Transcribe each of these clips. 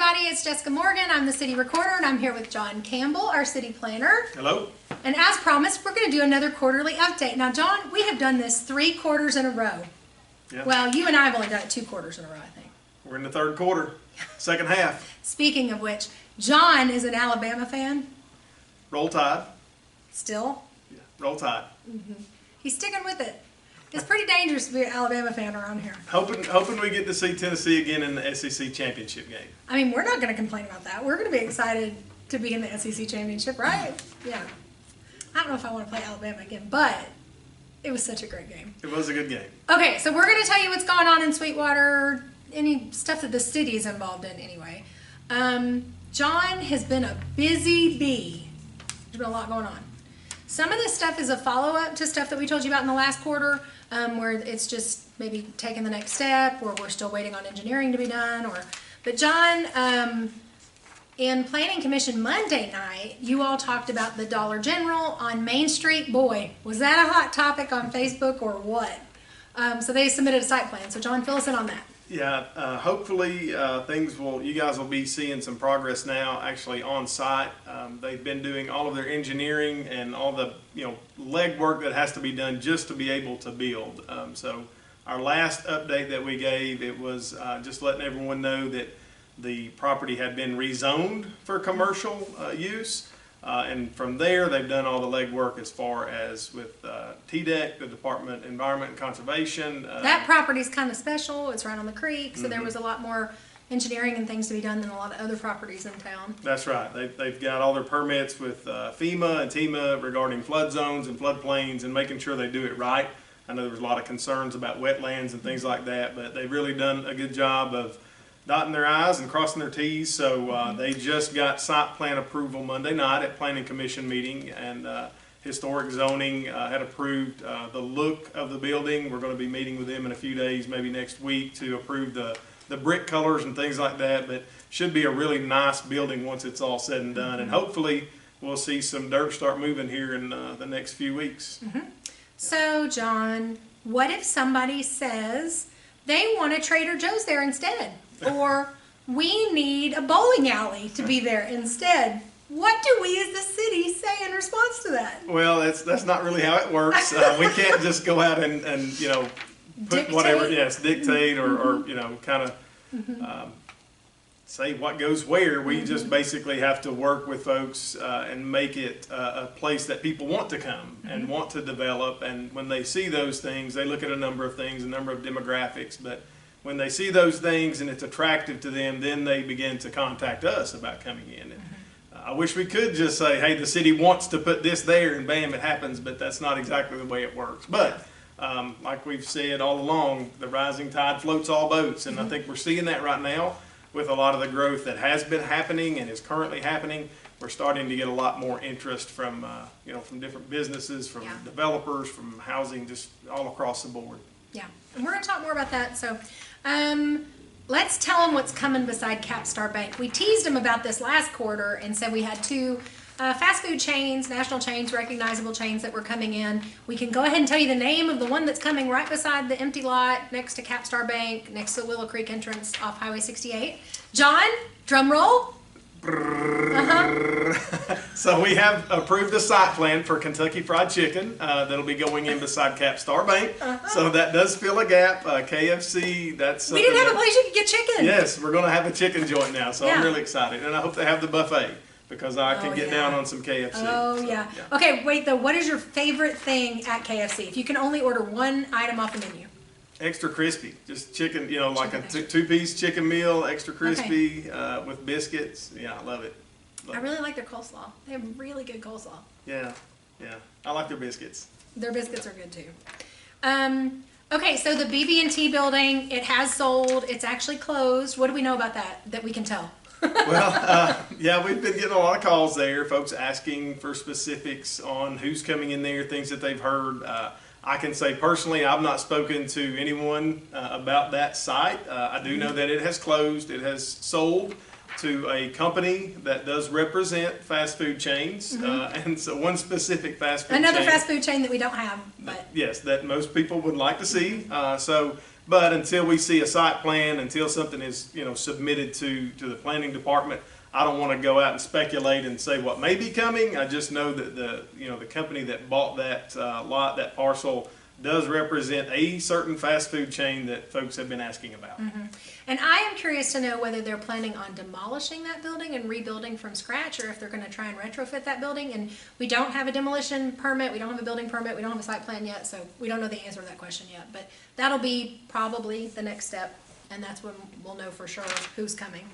everybody, it's Jessica Morgan. I'm the city recorder and I'm here with John Campbell, our city planner. Hello. And as promised, we're going to do another quarterly update. Now, John, we have done this 3 quarters in a row. Yeah. Well, you and I have only done it 2 quarters in a row, I think. We're in the third quarter, second half. Speaking of which, John is an Alabama fan. Roll Tide. Still. Yeah. Roll Tide. He's sticking with it. It's pretty dangerous to be an Alabama fan around here. Hoping we get to see Tennessee again in the SEC championship game. I mean, we're not going to complain about that. We're going to be excited to be in the SEC championship, right? Yeah. I don't know if I want to play Alabama again, but it was such a great game. It was a good game. Okay, so we're going to tell you what's going on in Sweetwater, any stuff that the city is involved in anyway. John has been a busy bee. There's been a lot going on. Some of this stuff is a follow-up to stuff that we told you about in the last quarter, where it's just maybe taking the next step, or we're still waiting on engineering to be done. But John, in Planning Commission Monday night, you all talked about the Dollar General on Main Street. Boy, was that a hot topic on Facebook or what? So they submitted a site plan. So John, fill us in on that. Yeah, hopefully you guys will be seeing some progress now actually on site. They've been doing all of their engineering and all the legwork that has to be done just to be able to build. So our last update that we gave, it was just letting everyone know that the property had been rezoned for commercial use. And from there, they've done all the legwork as far as with Tdot, the Department of Environment and Conservation. That property's kind of special. It's right on the creek, so there was a lot more engineering and things to be done than a lot of other properties in town. That's right. They've got all their permits with FEMA and TEMA regarding flood zones and floodplains and making sure they do it right. I know there was a lot of concerns about wetlands and things like that, but they've really done a good job of dotting their I's and crossing their T's. So they just got site plan approval Monday night at Planning Commission meeting, and Historic Zoning had approved the look of the building. We're going to be meeting with them in a few days, maybe next week, to approve the brick colors and things like that. But should be a really nice building once it's all said and done, and hopefully we'll see some dirt start moving here in the next few weeks. So John, what if somebody says they want a Trader Joe's there instead? Or we need a bowling alley to be there instead. What do we as the city say in response to that? Well, that's not really how it works. We can't just go out and put Dictate. whatever, dictate or kind of say what goes where. We just basically have to work with folks and make it a place that people want to come and want to develop. And when they see those things, they look at a number of things, a number of demographics, but when they see those things and it's attractive to them, then they begin to contact us about coming in. And, I wish we could just say, hey, the city wants to put this there, and bam, it happens, but that's not exactly the way it works. But like we've said all along, the rising tide floats all boats, and I think we're seeing that right now with a lot of the growth that has been happening and is currently happening. We're starting to get a lot more interest from from different businesses, from developers, from housing, just all across the board. Yeah, and we're going to talk more about that. So let's tell them what's coming beside Capstar Bank. We teased them about this last quarter and said we had 2 fast food chains, national chains, recognizable chains that were coming in. We can go ahead and tell you the name of the one that's coming right beside the empty lot next to Capstar Bank, next to the Willow Creek entrance off Highway 68. John, drum roll. So we have approved a site plan for Kentucky Fried Chicken that'll be going in beside Capstar Bank. So that does fill a gap. KFC, that's we didn't have a place you could get chicken. Yes, we're going to have a chicken joint now, so I'm really excited. And I hope they have the buffet because I can get down on some KFC. Oh, so, yeah. Okay, wait though, what is your favorite thing at KFC? If you can only order one item off the menu. Extra crispy, just chicken, like a 2-piece chicken meal, extra crispy with biscuits. Yeah, I love it. I really like their coleslaw. They have really good coleslaw. Yeah, I like their biscuits. Their biscuits are good too. Okay, so the BB&T building, it has sold. It's actually closed. What do we know about that we can tell? Well, we've been getting a lot of calls there, folks asking for specifics on who's coming in there, things that they've heard. I can say personally, I've not spoken to anyone about that site. I do know that it has closed. It has sold to a company that does represent fast food chains, and so one specific fast food chain. Another fast food chain that we don't have, but yes, that most people would like to see. So But until we see a site plan, until something is, submitted to the planning department, I don't want to go out and speculate and say what may be coming. I just know that the company that bought that lot, that parcel, does represent a certain fast food chain that folks have been asking about. And I am curious to know whether they're planning on demolishing that building and rebuilding from scratch, or if they're going to try and retrofit that building. And we don't have a demolition permit, we don't have a building permit, we don't have a site plan yet, so we don't know the answer to that question yet. But that'll be probably the next step, and that's when we'll know for sure who's coming.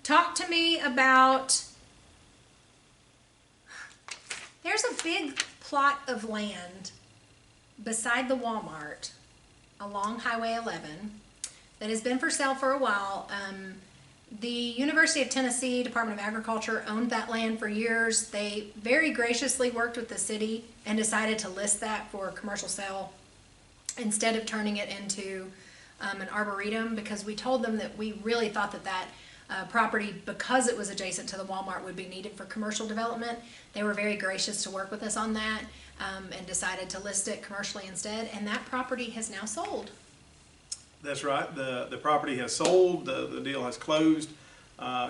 Talk to me about, there's a big plot of land beside the Walmart along Highway 11 that has been for sale for a while. The University of Tennessee Department of Agriculture owned that land for years. They very graciously worked with the city and decided to list that for commercial sale instead of turning it into an arboretum, because we told them that we really thought that property, because it was adjacent to the Walmart, would be needed for commercial development. They were very gracious to work with us on that, and decided to list it commercially instead, and that property has now sold. That's right. The property has sold. The deal has closed.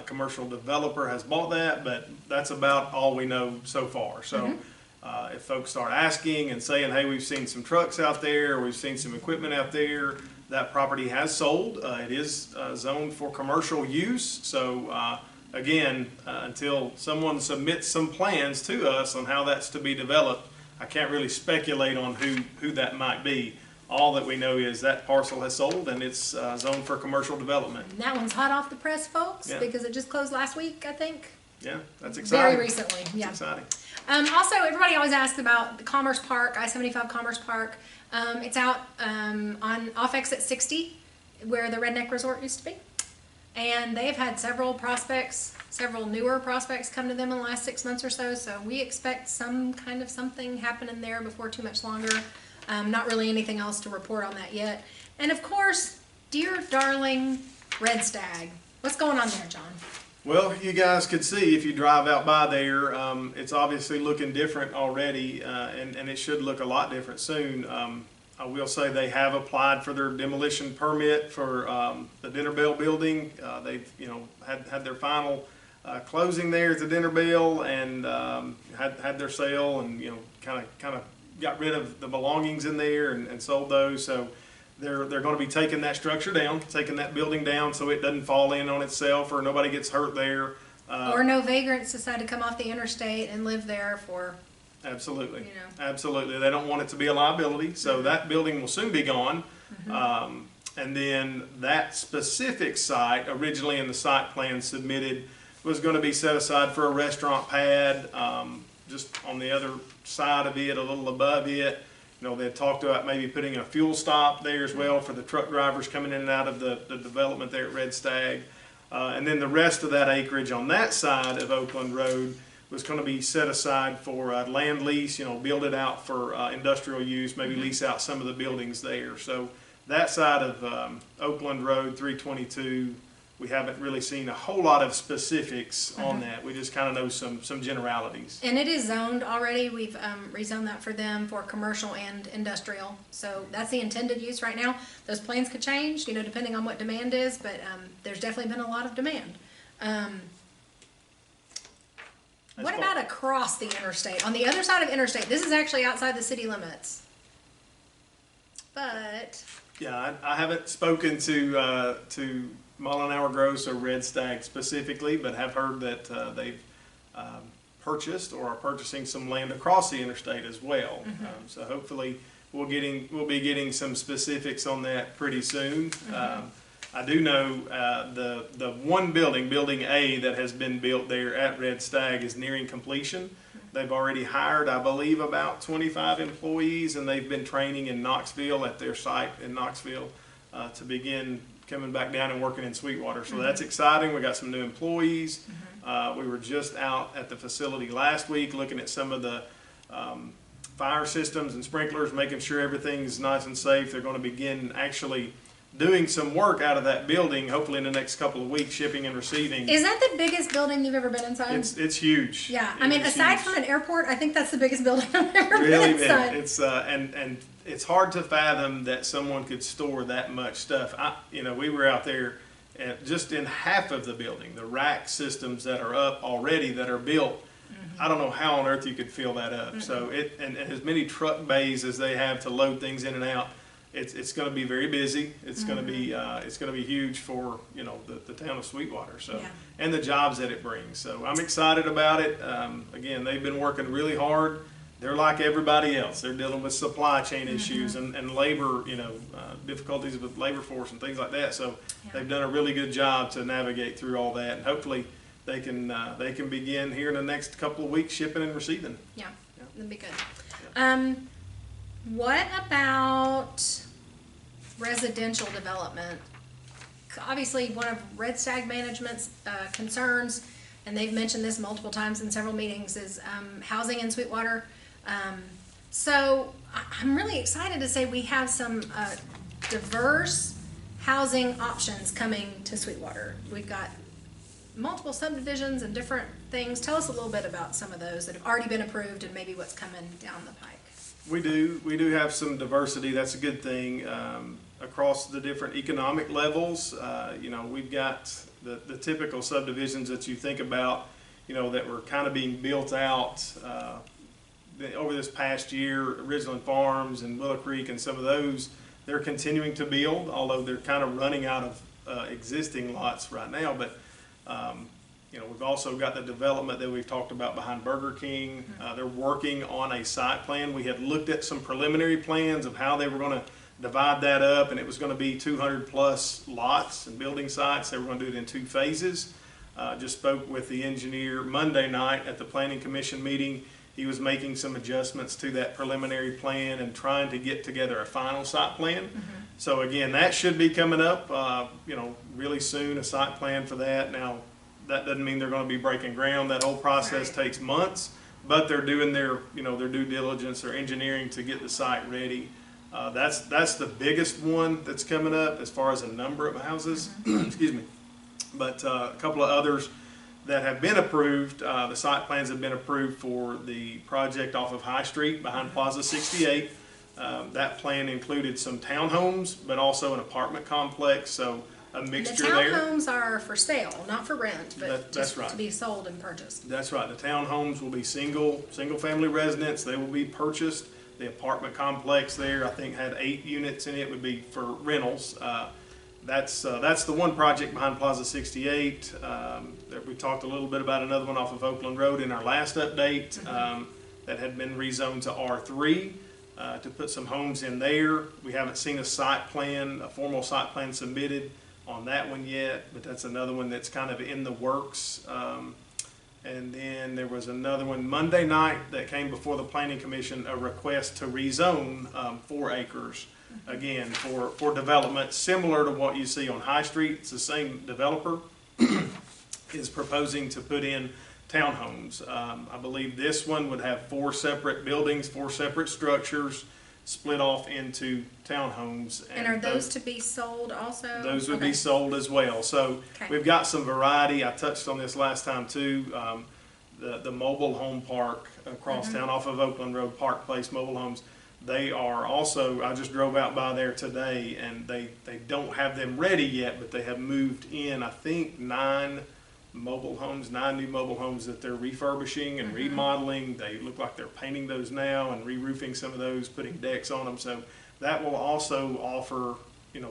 Commercial developer has bought that, but that's about all we know so far. So if folks start asking and saying, hey, we've seen some trucks out there, or we've seen some equipment out there, that property has sold. It is zoned for commercial use. So again, until someone submits some plans to us on how that's to be developed, I can't really speculate on who that might be. All that we know is that parcel has sold, and it's zoned for commercial development. And that one's hot off the press, folks, Yeah. because it just closed last week, I think. Yeah, that's exciting. Very recently, yeah. It's exciting. Also, everybody always asks about the Commerce Park, I-75 Commerce Park. It's out off exit 60, where the Redneck Resort used to be. And they have had several newer prospects come to them in the last 6 months or so. So we expect some kind of something happening there before too much longer. Not really anything else to report on that yet. And of course, dear darling Red Stag. What's going on there, John? Well, you guys could see if you drive out by there, it's obviously looking different already, and it should look a lot different soon. I will say they have applied for their demolition permit for the Dinner Bell building. They've had their final closing there at the Dinner Bell, and had their sale, and kind of got rid of the belongings in there and sold those. So they're going to be taking that structure down, taking that building down, so it doesn't fall in on itself or nobody gets hurt there. Or no vagrants decide to come off the interstate and live there for. Absolutely. Absolutely. They don't want it to be a liability, so that building will soon be gone. And then that specific site, originally in the site plan submitted, was going to be set aside for a restaurant pad, just on the other side of it, a little above it. They had talked about maybe putting a fuel stop there as well for the truck drivers coming in and out of the development there at Red Stag. And then the rest of that acreage on that side of Oakland Road was going to be set aside for land lease, build it out for industrial use, maybe lease out some of the buildings there. So that side of Oakland Road 322, we haven't really seen a whole lot of specifics on that. We just kind of know some generalities. And it is zoned already. We've rezoned that for them for commercial and industrial. So that's the intended use right now. Those plans could change, depending on what demand is, but there's definitely been a lot of demand. What about across the interstate? On the other side of interstate, this is actually outside the city limits. But yeah, I haven't spoken to Mullenhour Gross or Red Stag specifically, but have heard that they've purchased or are purchasing some land across the interstate as well. So hopefully we'll be getting some specifics on that pretty soon. I do know the one building A, that has been built there at Red Stag is nearing completion. They've already hired, I believe, about 25 employees, and they've been training in Knoxville at their site in Knoxville to begin coming back down and working in Sweetwater. So that's exciting. We got some new employees. We were just out at the facility last week looking at some of the fire systems and sprinklers, making sure everything's nice and safe. They're going to begin actually doing some work out of that building, hopefully in the next couple of weeks, shipping and receiving. Is that the biggest building you've ever been inside? It's huge. Yeah, I mean, It's aside huge. from an airport, I think that's the biggest building I've ever Really been big. inside. It's and it's hard to fathom that someone could store that much stuff. We were out there, and just in half of the building, the rack systems that are up already that are built. I don't know how on earth you could fill that up. So and as many truck bays as they have to load things in and out, it's going to be very busy. It's going to be huge for the town of Sweetwater. So Yeah. and the jobs that it brings. So I'm excited about it. Again, they've been working really hard. They're like everybody else. They're dealing with supply chain issues and labor, difficulties with labor force and things like that. So they've done a really good job to navigate through all that, and hopefully they can begin here in the next couple of weeks shipping and receiving. Yeah, that'd be good. What about residential development? Obviously, one of Red Stag Management's concerns, and they've mentioned this multiple times in several meetings, is housing in Sweetwater. So I'm really excited to say we have some diverse housing options coming to Sweetwater. We've got multiple subdivisions and different things. Tell us a little bit about some of those that have already been approved and maybe what's coming down the pike. We do have some diversity. That's a good thing across the different economic levels. We've got the typical subdivisions that you think about, that were kind of being built out over this past year. Ridgeland Farms and Willow Creek and some of those, they're continuing to build, although they're kind of running out of existing lots right now. But we've also got the development that we've talked about behind Burger King. They're working on a site plan. We had looked at some preliminary plans of how they were going to divide that up, and it was going to be 200 plus lots and building sites. They were going to do it in 2 phases. Just spoke with the engineer Monday night at the Planning Commission meeting. He was making some adjustments to that preliminary plan and trying to get together a final site plan. So again, that should be coming up, really soon, a site plan for that. Now, that doesn't mean they're going to be breaking ground. That whole process takes months, but they're doing their due diligence, their engineering to get the site ready. That's the biggest one that's coming up as far as a number of houses. Excuse me. But a couple of others that have been approved. The site plans have been approved for the project off of High Street behind Plaza 68. That plan included some townhomes, but also an apartment complex. So a mixture there. The townhomes are for sale, not for rent, but that's right. to be sold and purchased. That's right. The townhomes will be single family residents. They will be purchased. The apartment complex there, I think, had 8 units in it, would be for rentals. That's the one project behind Plaza 68. We talked a little bit about another one off of Oakland Road in our last update that had been rezoned to R3 to put some homes in there. We haven't seen a formal site plan submitted on that one yet, but that's another one that's kind of in the works. And then there was another one Monday night that came before the Planning Commission, a request to rezone 4 acres, again, for development similar to what you see on High Street. It's the same developer is proposing to put in townhomes. I believe this one would have 4 separate buildings, 4 separate structures, split off into townhomes. And are those to be sold also? Those would be sold as well. So we've got some variety. I touched on this last time too. The mobile home park across town off of Oakland Road, Park Place Mobile Homes. They are also, I just drove out by there today, and they don't have them ready yet, but they have moved in, I think, 9 new mobile homes that they're refurbishing and remodeling. They look like they're painting those now and re-roofing some of those, putting decks on them. So that will also offer,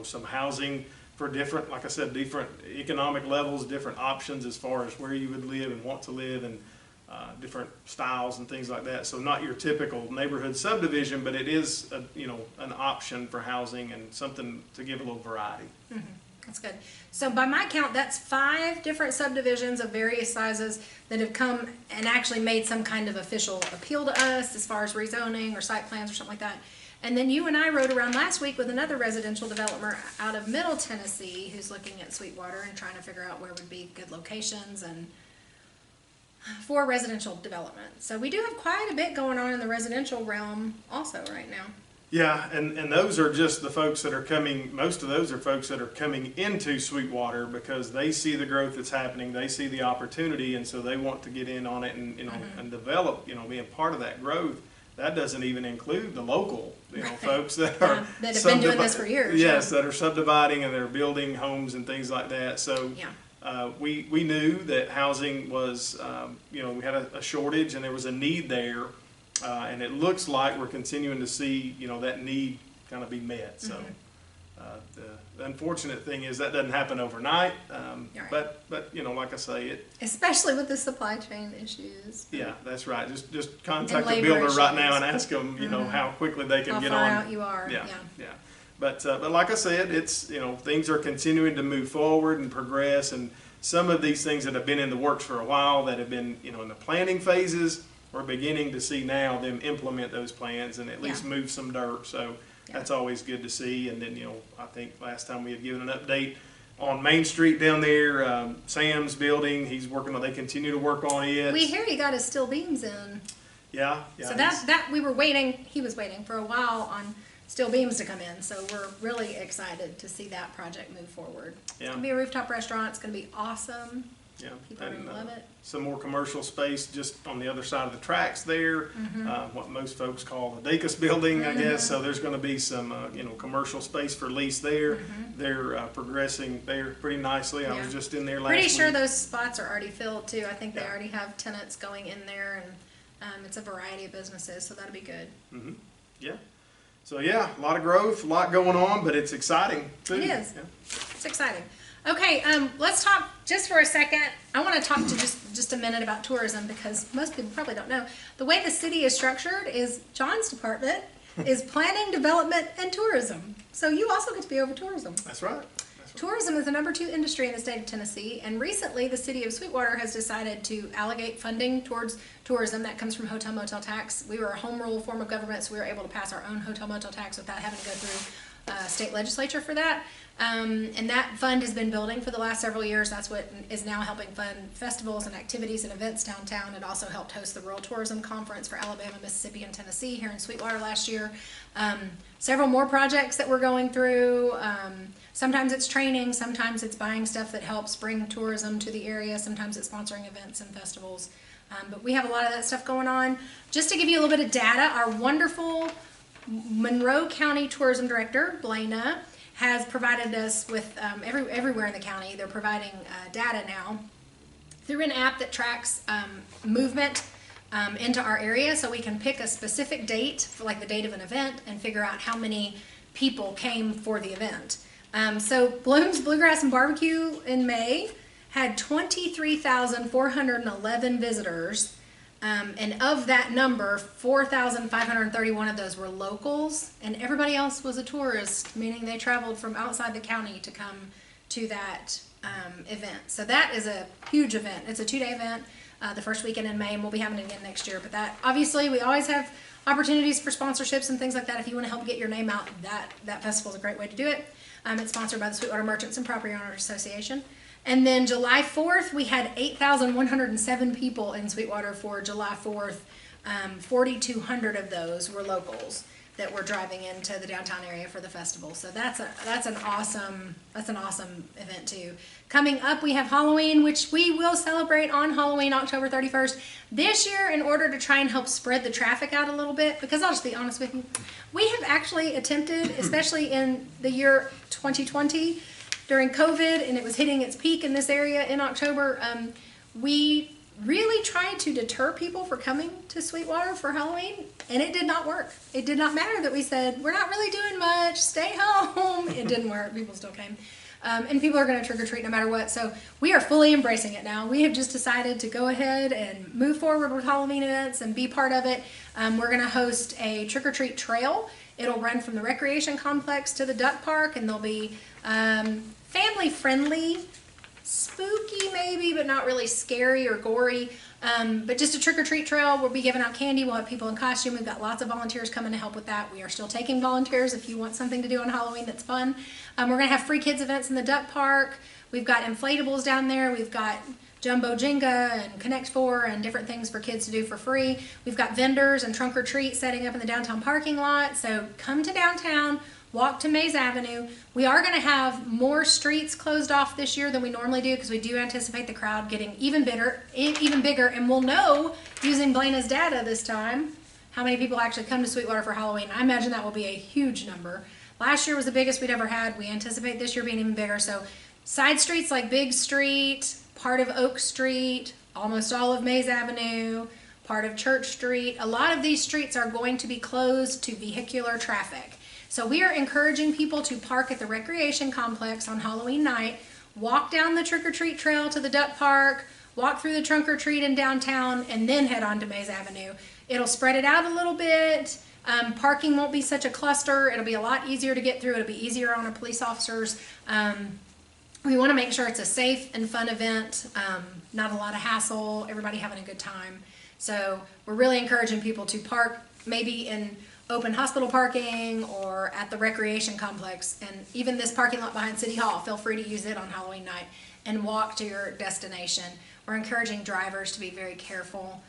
some housing for different, like I said, different economic levels, different options as far as where you would live and want to live, and different styles and things like that. So not your typical neighborhood subdivision, but it is an option for housing and something to give a little variety. That's good. So by my count, that's 5 different subdivisions of various sizes that have come and actually made some kind of official appeal to us as far as rezoning or site plans or something like that. And then you and I rode around last week with another residential developer out of Middle Tennessee who's looking at Sweetwater and trying to figure out where would be good locations and for residential development. So we do have quite a bit going on in the residential realm also right now. Yeah, and those are just the folks that are coming, most of those are folks that are coming into Sweetwater because they see the growth that's happening, they see the opportunity, and so they want to get in on it and, and develop, being part of that growth. That doesn't even include the local, folks that are that have been doing this for years. Yes, that are subdividing and they're building homes and things like that. So we knew that housing was, we had a shortage and there was a need there. And it looks like we're continuing to see, that need kind of be met. So the unfortunate thing is that doesn't happen overnight. But like I say, especially with the supply chain issues. Yeah, that's right. Just contact the builder right now and ask them, how quickly they can get on. How far out you are. Yeah. But like I said, it's things are continuing to move forward and progress, and some of these things that have been in the works for a while that have been in the planning phases. We're beginning to see now them implement those plans and at least move some dirt. So that's always good to see. And then, I think last time we had given an update on Main Street down there, Sam's building, he's working on, they continue to work on it. We hear he got his steel beams in. Yeah. So that we were waiting, he was waiting for a while on steel beams to come in. So we're really excited to see that project move forward. It's going to be a rooftop restaurant. It's going to be awesome. Yeah, people are going to love it. Some more commercial space just on the other side of the tracks there, what most folks call the Dacus building, I guess. So there's going to be some, commercial space for lease there. They're progressing there pretty nicely. I was just in there last week. Pretty sure those spots are already filled too. I think they already have tenants going in there, and it's a variety of businesses, so that'll be good. Yeah. So a lot of growth, a lot going on, but it's exciting too. It is. Yeah. It's exciting. Okay, let's talk just for a second. I want to talk to just a minute about tourism because most people probably don't know. The way the city is structured is John's department is planning, development, and tourism. So you also get to be over tourism. That's right. Tourism is the #2 industry in the state of Tennessee, and recently the city of Sweetwater has decided to allocate funding towards tourism that comes from hotel motel tax. We were a home rule form of government, so we were able to pass our own hotel motel tax without having to go through state legislature for that. And that fund has been building for the last several years. That's what is now helping fund festivals and activities and events downtown. It also helped host the Rural Tourism Conference for Alabama, Mississippi, and Tennessee here in Sweetwater last year. Several more projects that we're going through. Sometimes it's training, sometimes it's buying stuff that helps bring tourism to the area, sometimes it's sponsoring events and festivals. But we have a lot of that stuff going on. Just to give you a little bit of data, our wonderful Monroe County Tourism Director, Blaina, has provided us with, everywhere in the county, they're providing data now through an app that tracks movement into our area, so we can pick a specific date, for like the date of an event, and figure out how many people came for the event. So Bloom's Bluegrass and Barbecue in May had 23,411 visitors. And of that number, 4,531 of those were locals, and everybody else was a tourist, meaning they traveled from outside the county to come to that event. So that is a huge event. It's a 2-day event, the first weekend in May, and we'll be having it again next year. But that, obviously, we always have opportunities for sponsorships and things like that. If you want to help get your name out, that festival is a great way to do it. It's sponsored by the Sweetwater Merchants and Property Owners Association. And then July 4th, we had 8,107 people in Sweetwater for July 4th. 4,200 of those were locals that were driving into the downtown area for the festival. So that's an awesome event too. Coming up, we have Halloween, which we will celebrate on Halloween, October 31st. This year, in order to try and help spread the traffic out a little bit, because I'll just be honest with you, we have actually attempted, especially in the year 2020, during COVID, and it was hitting its peak in this area in October, we really tried to deter people from coming to Sweetwater for Halloween, and it did not work. It did not matter that we said, we're not really doing much, stay home. It didn't work. People still came. And people are going to trick-or-treat no matter what. So we are fully embracing it now. We have just decided to go ahead and move forward with Halloween events and be part of it. We're going to host a trick-or-treat trail. It'll run from the recreation complex to the duck park, and there'll be family-friendly, spooky maybe, but not really scary or gory. But just a trick-or-treat trail. We'll be giving out candy. We'll have people in costume. We've got lots of volunteers coming to help with that. We are still taking volunteers if you want something to do on Halloween that's fun. We're going to have free kids events in the duck park. We've got inflatables down there. We've got Jumbo Jenga and Connect Four and different things for kids to do for free. We've got vendors and trunk or treat setting up in the downtown parking lot. So come to downtown, walk to Mays Avenue. We are going to have more streets closed off this year than we normally do because we do anticipate the crowd getting even bigger, and we'll know using Blena's data this time how many people actually come to Sweetwater for Halloween. I imagine that will be a huge number. Last year was the biggest we'd ever had. We anticipate this year being even bigger. So side streets like Big Street, part of Oak Street, almost all of Mays Avenue, part of Church Street. A lot of these streets are going to be closed to vehicular traffic. So we are encouraging people to park at the recreation complex on Halloween night, walk down the trick-or-treat trail to the duck park, walk through the trunk or treat in downtown, and then head on to Mays Avenue. It'll spread it out a little bit. Parking won't be such a cluster. It'll be a lot easier to get through. It'll be easier on our police officers. We want to make sure it's a safe and fun event, not a lot of hassle, everybody having a good time. So we're really encouraging people to park maybe in open hospital parking or at the recreation complex, and even this parking lot behind City Hall, feel free to use it on Halloween night and walk to your destination. We're encouraging drivers to be very careful.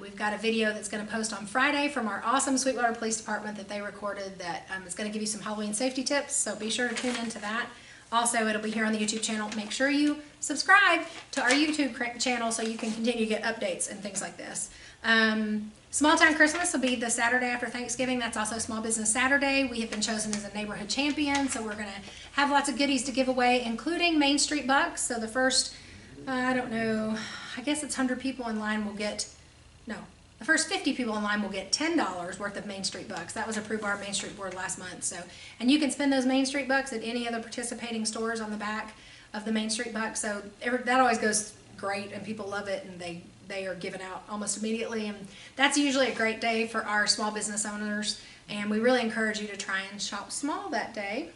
We've got a video that's going to post on Friday from our awesome Sweetwater Police Department that they recorded that is going to give you some Halloween safety tips, so be sure to tune into that. Also, it'll be here on the YouTube channel. Make sure you subscribe to our YouTube channel so you can continue to get updates and things like this. Small Town Christmas will be the Saturday after Thanksgiving. That's also Small Business Saturday. We have been chosen as a neighborhood champion, so we're going to have lots of goodies to give away, including Main Street Bucks. So the first, I don't know, I guess it's 100 people in line will get, no, the first 50 people in line will get $10 worth of Main Street Bucks. That was approved by our Main Street Board last month. So, and you can spend those Main Street Bucks at any other participating stores on the back of the Main Street Bucks. So that always goes great, and people love it, and they are given out almost immediately. And that's usually a great day for our small business owners, and we really encourage you to try and shop small that day.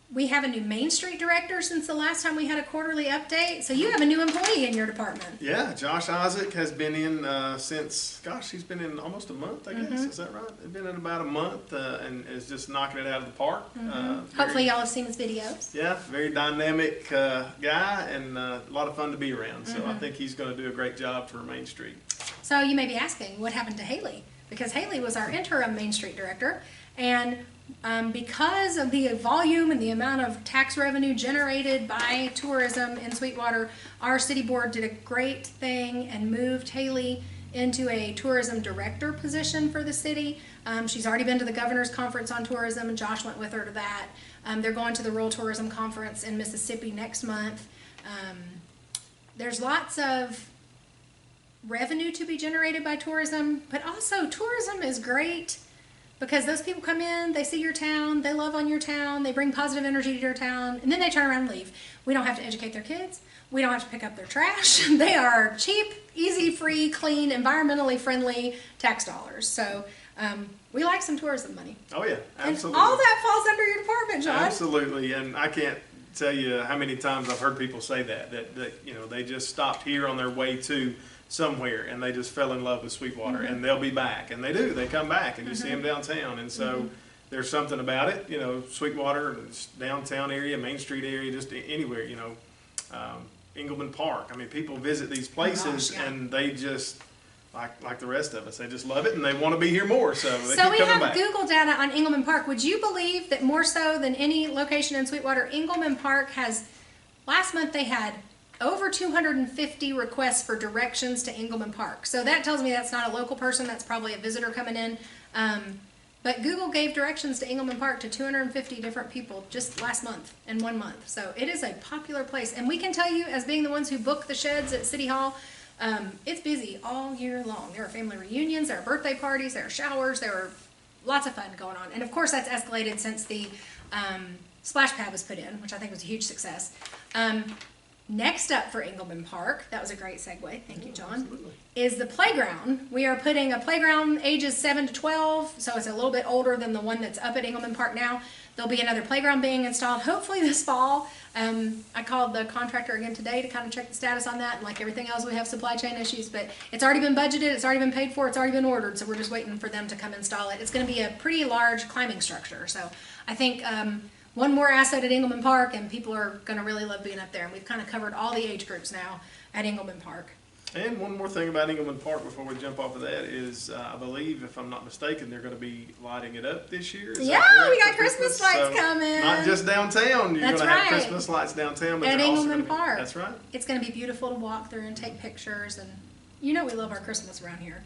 We have a new Main Street director since the last time we had a quarterly update. So you have a new employee in your department. Yeah, Josh Isaac has been in since, gosh, he's been in almost a month, I guess. Is that right? He's been in about a month and is just knocking it out of the park. Hopefully y'all have seen his videos. Yeah, very dynamic guy and a lot of fun to be around. So I think he's going to do a great job for Main Street. So you may be asking, what happened to Haley? Because Haley was our interim Main Street director, and because of the volume and the amount of tax revenue generated by tourism in Sweetwater, our city board did a great thing and moved Haley into a tourism director position for the city. She's already been to the governor's conference on tourism, and Josh went with her to that. They're going to the Rural Tourism Conference in Mississippi next month. There's lots of revenue to be generated by tourism, but also tourism is great because those people come in, they see your town, they love on your town, they bring positive energy to your town, and then they turn around and leave. We don't have to educate their kids. We don't have to pick up their trash. They are cheap, easy, free, clean, environmentally friendly tax dollars. So we like some tourism money. Oh yeah, absolutely. And all that falls under your department, John. Absolutely, and I can't tell you how many times I've heard people say that you know, they just stopped here on their way to somewhere and they just fell in love with Sweetwater, and they'll be back, and they do. They come back, and you see them downtown, and so there's something about it. You know, Sweetwater, downtown area, Main Street area, just anywhere. You know, Engelman Park. I mean, people visit these places, and they just like the rest of us, they just love it, and they want to be here more. So they keep we coming have back. Google data on Engelman Park. Would you believe that more so than any location in Sweetwater, Engelman Park has, last month they had over 250 requests for directions to Engelman Park. So that tells me that's not a local person, that's probably a visitor coming in. But Google gave directions to Engelman Park to 250 different people just last month, in 1 month. So it is a popular place. And we can tell you, as being the ones who book the sheds at City Hall, it's busy all year long. There are family reunions, there are birthday parties, there are showers, there are lots of fun going on. And of course that's escalated since the splash pad was put in, which I think was a huge success. Next up for Engelman Park, that was a great segue, thank you, John, Absolutely. is the playground. We are putting a playground ages 7 to 12, so it's a little bit older than the one that's up at Engelman Park now. There'll be another playground being installed, hopefully this fall. I called the contractor again today to kind of check the status on that, and like everything else, we have supply chain issues, but it's already been budgeted, it's already been paid for, it's already been ordered, so we're just waiting for them to come install it. It's going to be a pretty large climbing structure, so I think one more asset at Engelman Park, and people are going to really love being up there. And we've kind of covered all the age groups now at Engelman Park. And one more thing about Engelman Park before we jump off of that is, I believe, if I'm not mistaken, they're going to be lighting it up this year. Is Yeah, that correct, we got for Christmas lights So, coming. Not just downtown. You're That's going to have right. Christmas lights downtown, but At they're also Engelman going to be. Park. That's right. It's going to be beautiful to walk through and take pictures, and you know we love our Christmas around here.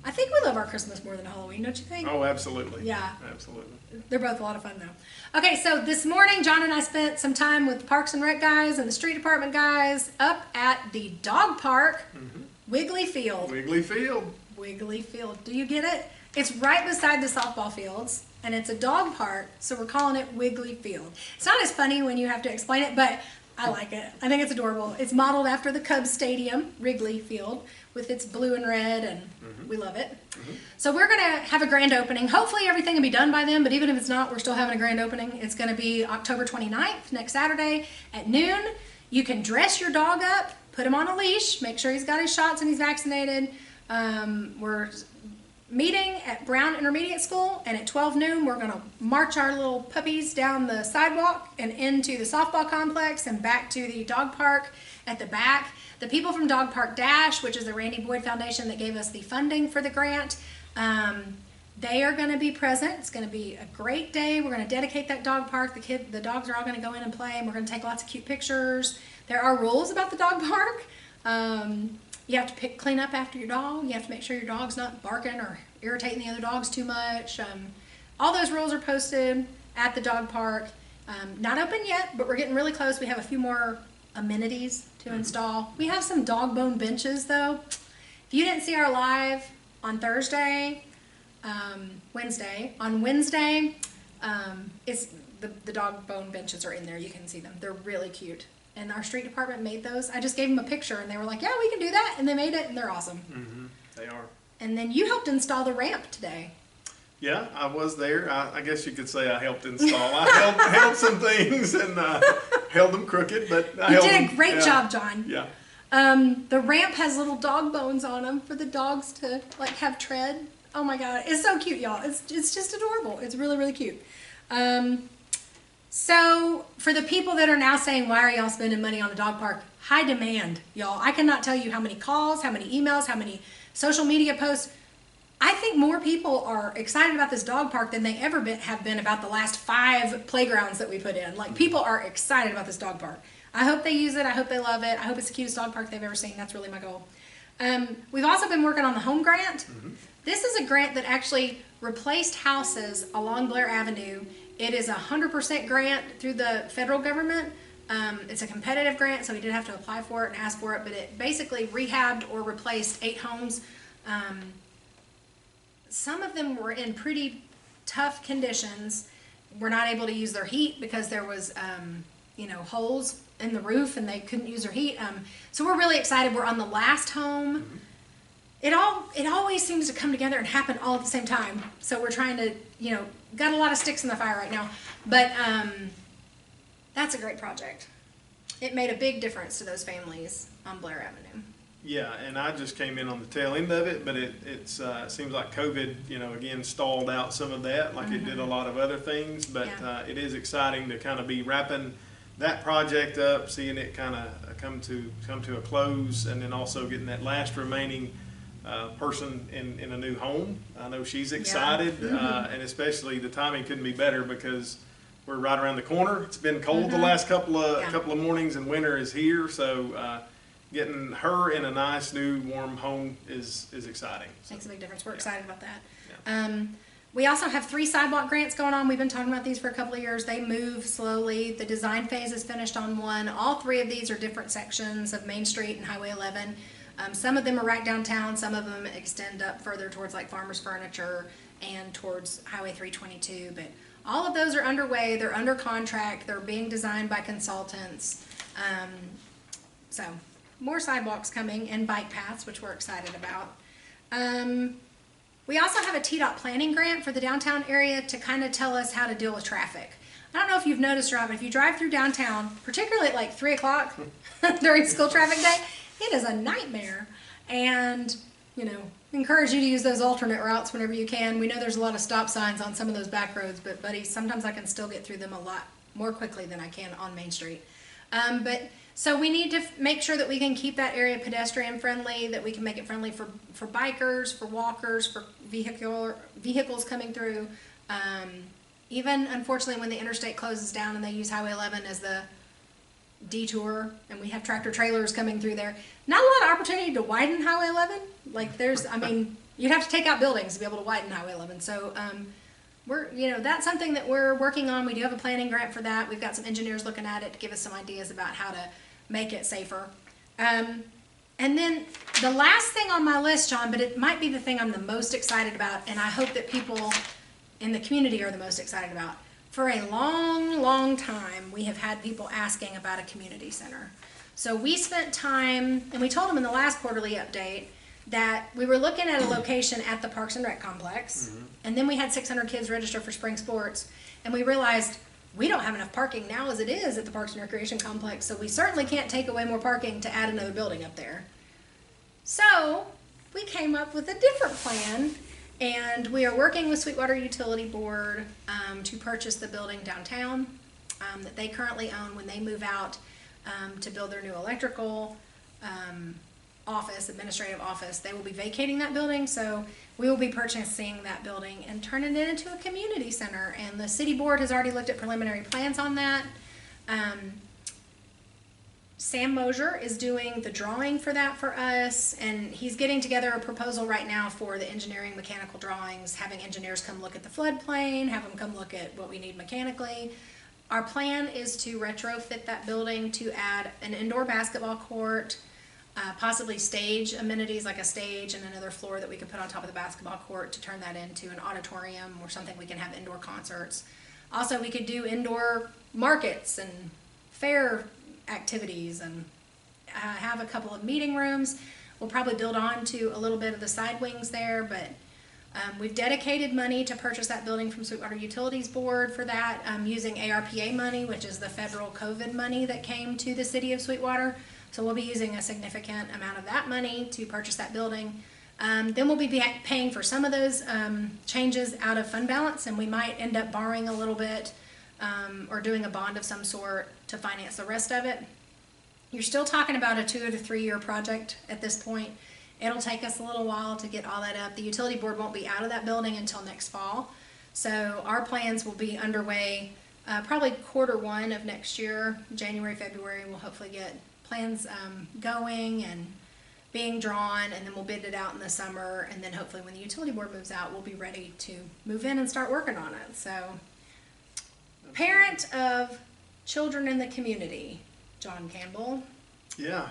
I think we love our Christmas more than Halloween, don't you think? Oh, absolutely. Yeah. Absolutely. They're both a lot of fun, though. Okay, so this morning, John and I spent some time with Parks and Rec guys and the street department guys up at the dog park, Wiggly Field. Wiggly Field. Wiggly Field. Do you get it? It's right beside the softball fields, and it's a dog park, so we're calling it Wiggly Field. It's not as funny when you have to explain it, but I like it. I think it's adorable. It's modeled after the Cubs Stadium, Wrigley Field, with its blue and red, and we love it. So we're going to have a grand opening. Hopefully everything will be done by then, but even if it's not, we're still having a grand opening. It's going to be October 29th, next Saturday at noon. You can dress your dog up, put him on a leash, make sure he's got his shots and he's vaccinated. We're meeting at Brown Intermediate School, and at 12 noon we're going to march our little puppies down the sidewalk and into the softball complex and back to the dog park at the back. The people from Dog Park Dash, which is the Randy Boyd Foundation that gave us the funding for the grant, they are going to be present. It's going to be a great day. We're going to dedicate that dog park. The dogs are all going to go in and play, and we're going to take lots of cute pictures. There are rules about the dog park. You have to clean up after your dog. You have to make sure your dog's not barking or irritating the other dogs too much. All those rules are posted at the dog park. Not open yet, but we're getting really close. We have a few more amenities to install. We have some dog bone benches, though. If you didn't see our live on Wednesday, it's the dog bone benches are in there. You can see them. They're really cute. And our street department made those. I just gave them a picture, and they were like, yeah, we can do that. And they made it, and they're awesome. They are. And then you helped install the ramp today. Yeah, I was there. I guess you could say I helped install. I held some things and held them crooked, but I held them. You did a great job, John. Yeah. The ramp has little dog bones on them for the dogs to like have tread. Oh my God, it's so cute, y'all. It's just adorable. It's really, really cute. So for the people that are now saying, why are y'all spending money on a dog park? High demand, y'all. I cannot tell you how many calls, how many emails, how many social media posts. I think more people are excited about this dog park than they ever have been about the last 5 playgrounds that we put in. Like, people are excited about this dog park. I hope they use it. I hope they love it. I hope it's the cutest dog park they've ever seen. That's really my goal. We've also been working on the home grant. This is a grant that actually replaced houses along Blair Avenue. It is a 100% grant through the federal government. It's a competitive grant, so we did have to apply for it and ask for it, but it basically rehabbed or replaced 8 homes. Some of them were in pretty tough conditions. We're not able to use their heat because there was, holes in the roof and they couldn't use their heat. So we're really excited. We're on the last home. It always seems to come together and happen all at the same time. So we're trying to, got a lot of sticks in the fire right now. But that's a great project. It made a big difference to those families on Blair Avenue. Yeah, and I just came in on the tail end of it, but it seems like COVID, again, stalled out some of that, like it did a lot of other things. But it is exciting to kind of be wrapping that project up, seeing it kind of come to a close, and then also getting that last remaining person in a new home. I know she's excited, and especially the timing couldn't be better because we're right around the corner. It's been cold the last couple of mornings, and winter is here, so. Getting her in a nice new warm home is exciting. Makes a big difference. We're excited about that. Yeah. We also have 3 sidewalk grants going on. We've been talking about these for a couple of years. They move slowly. The design phase is finished on one. All 3 of these are different sections of Main Street and Highway 11. Some of them are right downtown. Some of them extend up further towards like Farmers Furniture and towards Highway 322. But all of those are underway. They're under contract. They're being designed by consultants. So more sidewalks coming and bike paths, which we're excited about. We also have a Tdot planning grant for the downtown area to kind of tell us how to deal with traffic. I don't know if you've noticed, Rob, but if you drive through downtown, particularly at like 3 o'clock during school traffic day, it is a nightmare. And, encourage you to use those alternate routes whenever you can. We know there's a lot of stop signs on some of those back roads, but buddy, sometimes I can still get through them a lot more quickly than I can on Main Street. So we need to make sure that we can keep that area pedestrian friendly, that we can make it friendly for bikers, for walkers, for vehicles coming through. Even unfortunately when the interstate closes down and they use Highway 11 as the detour and we have tractor trailers coming through there, not a lot of opportunity to widen Highway 11. Like you'd have to take out buildings to be able to widen Highway 11. So that's something that we're working on. We do have a planning grant for that. We've got some engineers looking at it to give us some ideas about how to make it safer. And then the last thing on my list, John, but it might be the thing I'm the most excited about, and I hope that people in the community are the most excited about. For a long, long time, we have had people asking about a community center. So we spent time, and we told them in the last quarterly update that we were looking at a location at the Parks and Rec Complex, and then we had 600 kids register for spring sports, and we realized we don't have enough parking now as it is at the Parks and Recreation Complex, so we certainly can't take away more parking to add another building up there. So we came up with a different plan, and we are working with Sweetwater Utility Board to purchase the building downtown that they currently own when they move out to build their new electrical administrative office. They will be vacating that building, so we will be purchasing that building and turning it into a community center. And the city board has already looked at preliminary plans on that. Sam Mosier is doing the drawing for that for us, and he's getting together a proposal right now for the engineering mechanical drawings, having engineers come look at the floodplain, have them come look at what we need mechanically. Our plan is to retrofit that building to add an indoor basketball court, possibly stage amenities like a stage and another floor that we could put on top of the basketball court to turn that into an auditorium or something we can have indoor concerts. Also, we could do indoor markets and fair activities and have a couple of meeting rooms. We'll probably build on to a little bit of the side wings there, but we've dedicated money to purchase that building from Sweetwater Utilities Board for that, using ARPA money, which is the federal COVID money that came to the city of Sweetwater. So we'll be using a significant amount of that money to purchase that building. Then we'll be paying for some of those changes out of fund balance, and we might end up borrowing a little bit or doing a bond of some sort to finance the rest of it. You're still talking about a 2 to 3 year project at this point. It'll take us a little while to get all that up. The utility board won't be out of that building until next fall. So our plans will be underway probably Q1 of next year, January, February. We'll hopefully get plans going and being drawn, and then we'll bid it out in the summer, and then hopefully when the utility board moves out, we'll be ready to move in and start working on it. So, parent of children in the community, John Campbell. Yeah,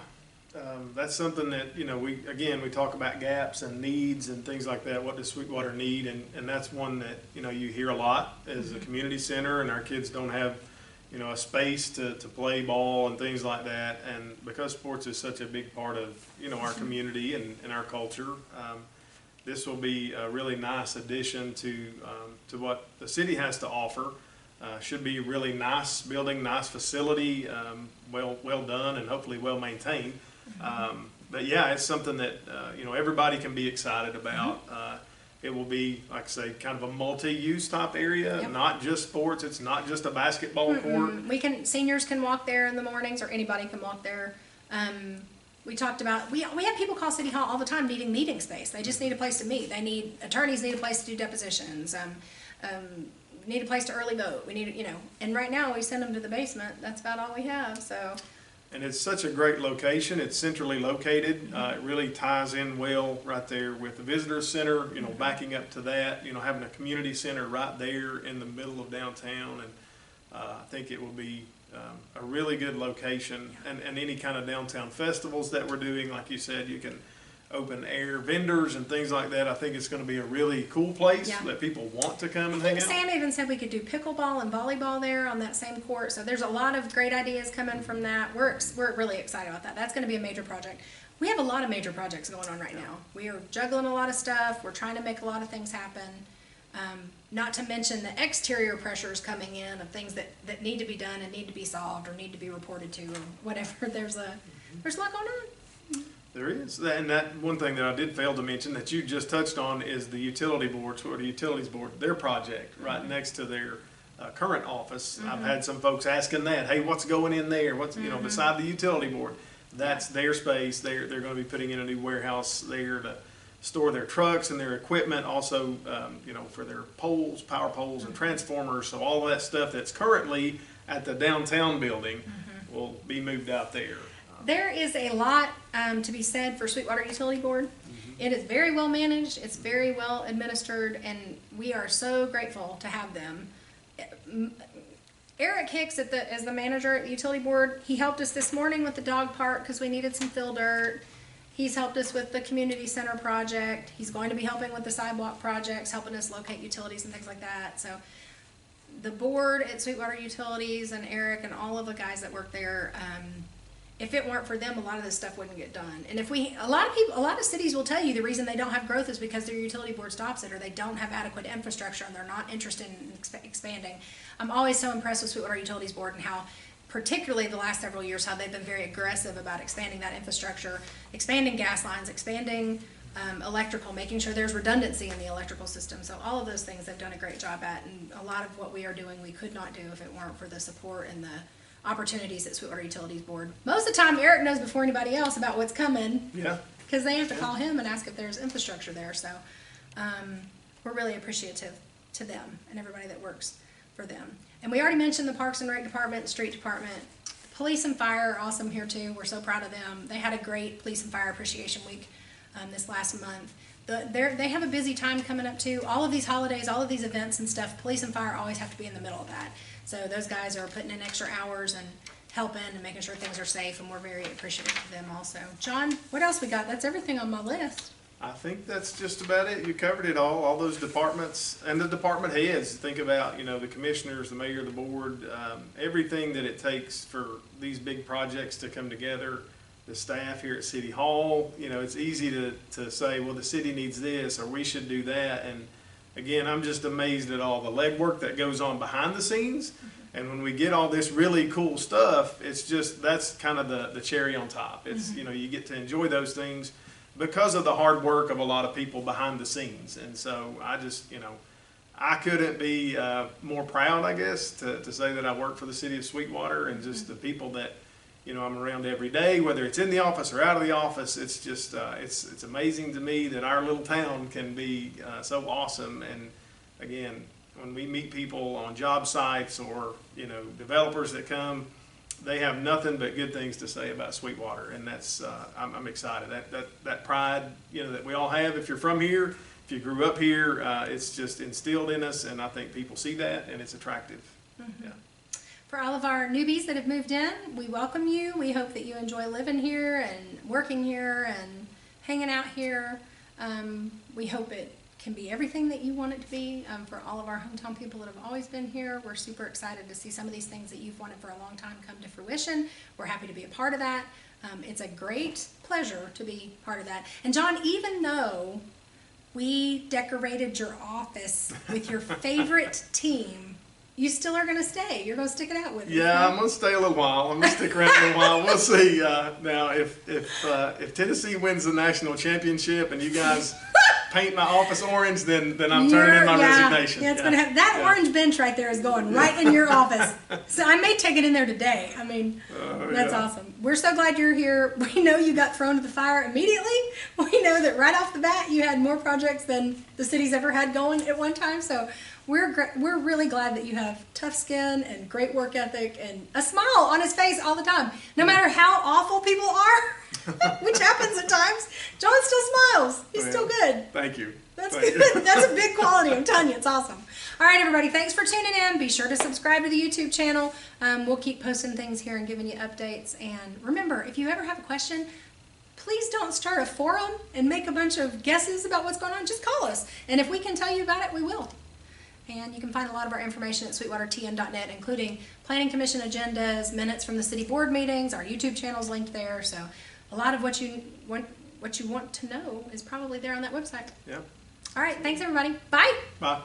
that's something that, we talk about gaps and needs and things like that. What does Sweetwater need? And that's one that, you hear a lot as a community center, and our kids don't have a space to play ball and things like that. And because sports is such a big part of, our community and our culture, this will be a really nice addition to what the city has to offer. Should be a really nice building, nice facility, well done, and hopefully well maintained. But yeah, it's something that, everybody can be excited about. It will be, like I say, kind of a multi-use type area, not just sports. It's not just a basketball court. Seniors can walk there in the mornings, or anybody can walk there. We talked about, we have people call City Hall all the time needing meeting space. They just need a place to meet. Attorneys need a place to do depositions. We need a place to early vote. We need, and right now we send them to the basement. That's about all we have, so. And it's such a great location. It's centrally located. It really ties in well right there with the visitor center, backing up to that, having a community center right there in the middle of downtown. And I think it will be a really good location. And any kind of downtown festivals that we're doing, like you said, you can open air vendors and things like that. I think it's going to be a really cool place that people want to come and hang out. Sam even said we could do pickleball and volleyball there on that same court. So there's a lot of great ideas coming from that. We're really excited about that. That's going to be a major project. We have a lot of major projects going on right now. We are juggling a lot of stuff. We're trying to make a lot of things happen. Not to mention the exterior pressures coming in of things that need to be done and need to be solved or need to be reported to or whatever. There's a lot going on. There is. And that one thing that I did fail to mention that you just touched on is the utility board, Sweetwater Utilities Board, their project right next to their current office. I've had some folks asking that, hey, what's going in there? What's, you know, beside the utility board? That's their space. They're going to be putting in a new warehouse there to store their trucks and their equipment, also, you know, for their poles, power poles and transformers. So all of that stuff that's currently at the downtown building will be moved out there. There is a lot to be said for Sweetwater Utility Board. It is very well managed, it's very well administered, and we are so grateful to have them. Eric Hicks as the manager at the utility board, he helped us this morning with the dog park because we needed some fill dirt. He's helped us with the community center project. He's going to be helping with the sidewalk projects, helping us locate utilities and things like that. So the board at Sweetwater Utilities and Eric and all of the guys that work there, if it weren't for them, a lot of this stuff wouldn't get done. And a lot of cities will tell you the reason they don't have growth is because their utility board stops it, or they don't have adequate infrastructure and they're not interested in expanding. I'm always so impressed with Sweetwater Utilities Board and how, particularly the last several years, how they've been very aggressive about expanding that infrastructure, expanding gas lines, expanding electrical, making sure there's redundancy in the electrical system. So all of those things they've done a great job at, and a lot of what we are doing we could not do if it weren't for the support and the opportunities at Sweetwater Utilities Board. Most of the time, Eric knows before anybody else about what's coming. Yeah. Because they have to call him and ask if there's infrastructure there. So we're really appreciative to them and everybody that works for them. And we already mentioned the Parks and Rec Department, the Street Department. Police and Fire are awesome here too. We're so proud of them. They had a great Police and Fire Appreciation Week this last month. They have a busy time coming up too. All of these holidays, all of these events and stuff, Police and Fire always have to be in the middle of that. So those guys are putting in extra hours and helping and making sure things are safe, and we're very appreciative of them also. John, what else we got? That's everything on my list. I think that's just about it. You covered it all those departments and the department heads. Think about, you know, the commissioners, the mayor, the board, everything that it takes for these big projects to come together. The staff here at City Hall, you know, it's easy to say, well, the city needs this or we should do that. And again, I'm just amazed at all the legwork that goes on behind the scenes. And when we get all this really cool stuff, it's just, that's kind of the cherry on top. It's, you know, you get to enjoy those things because of the hard work of a lot of people behind the scenes. And so I just, you know, I couldn't be more proud, I guess, to say that I work for the city of Sweetwater, and just the people that, you know, I'm around every day, whether it's in the office or out of the office. It's just, it's amazing to me that our little town can be so awesome. And again, when we meet people on job sites or, you know, developers that come, they have nothing but good things to say about Sweetwater. And that's, I'm excited. That pride, you know, that we all have, if you're from here, if you grew up here, it's just instilled in us, and I think people see that, and it's attractive. Yeah. For all of our newbies that have moved in, we welcome you. We hope that you enjoy living here and working here and hanging out here. We hope it can be everything that you want it to be. For all of our hometown people that have always been here, we're super excited to see some of these things that you've wanted for a long time come to fruition. We're happy to be a part of that. It's a great pleasure to be part of that. And John, even though we decorated your office with your favorite team, you still are going to stay. You're going to stick it out with us. Yeah, I'm going to stay a little while. I'm going to stick around a little while. We'll see. Now, if Tennessee wins the national championship and you guys paint my office orange, then I'm turning in my resignation. Yeah, it's going to have that orange bench right there is going right in your office. So I may take it in there today. I mean, that's awesome. We're so glad you're here. We know you got thrown to the fire immediately. We know that right off the bat you had more projects than the city's ever had going at one time. So we're really glad that you have tough skin and great work ethic and a smile on his face all the time. No matter how awful people are, which happens at times, John still smiles. He's still good. Thank you. That's good. That's a big quality. I'm telling you, it's awesome. All right, everybody, thanks for tuning in. Be sure to subscribe to the YouTube channel. We'll keep posting things here and giving you updates. And remember, if you ever have a question, please don't start a forum and make a bunch of guesses about what's going on. Just call us. And if we can tell you about it, we will. And you can find a lot of our information at sweetwatertn.net, including Planning Commission agendas, minutes from the city board meetings. Our YouTube channel's linked there. So a lot of what you want to know is probably there on that website. Yep. All right. Thanks, everybody. Bye. Bye.